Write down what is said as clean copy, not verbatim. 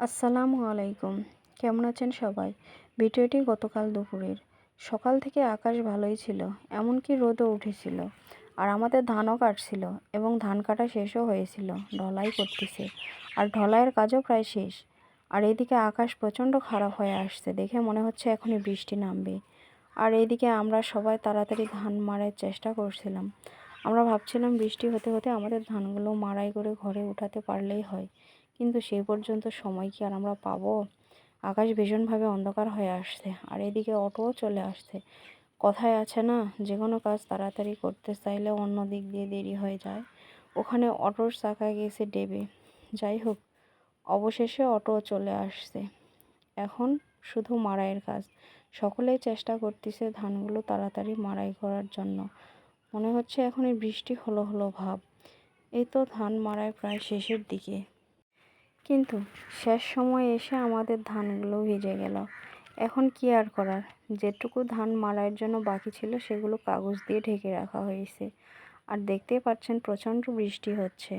আসসালামু আলাইকুম। কেমন আছেন সবাই? ভিডিওটি গতকাল দুপুরের। সকাল থেকে আকাশ ভালোই ছিল, এমনকি রোদও উঠেছিল। আর আমাদের ধানও কাটছিল এবং ধান কাটা শেষও হয়েছিল, ঢলাই করতেছে। আর ঢলাইয়ের কাজও প্রায় শেষ। আর এদিকে আকাশ প্রচণ্ড খারাপ হয়ে আসছে, দেখে মনে হচ্ছে এখনই বৃষ্টি নামবে। আর এইদিকে আমরা সবাই তাড়াতাড়ি ধান মাড়াইয়ের চেষ্টা করছিলাম। আমরা ভাবছিলাম বৃষ্টি হতে হতে আমাদের ধানগুলো মাড়াই করে ঘরে উঠাতে পারলেই হয়, কিন্তু সেই পর্যন্ত সময় কি আর আমরা পাবো? আকাশ ভীষণভাবে অন্ধকার হয়ে আসছে, আর এদিকে অটোও চলে আসছে। কথায় আছে না, যে কোনো কাজ তাড়াতাড়ি করতে চাইলে অন্য দিক দিয়ে দেরি হয়ে যায়। ওখানে অটোর চাকা গেছে ডেবে। যাই হোক, অবশেষে অটো চলে আসছে। এখন শুধু মাড়াইয়ের কাজ। সকলেই চেষ্টা করতেছে ধানগুলো তাড়াতাড়ি মাড়াই করার জন্য। মনে হচ্ছে এখনই বৃষ্টি হলো হলো ভাব। এই তো ধান মাড়াই প্রায় শেষের দিকে, কিন্তু শেষ সময় এসে আমাদের ধানগুলো ভিজে গেল। এখন কি আর করার, যেটুকু ধান মাড়াইয়ের জন্য বাকি ছিল সেগুলো কাগজ দিয়ে ঢেকে রাখা হয়েছে। আর দেখতেই পাচ্ছেন প্রচণ্ড বৃষ্টি হচ্ছে।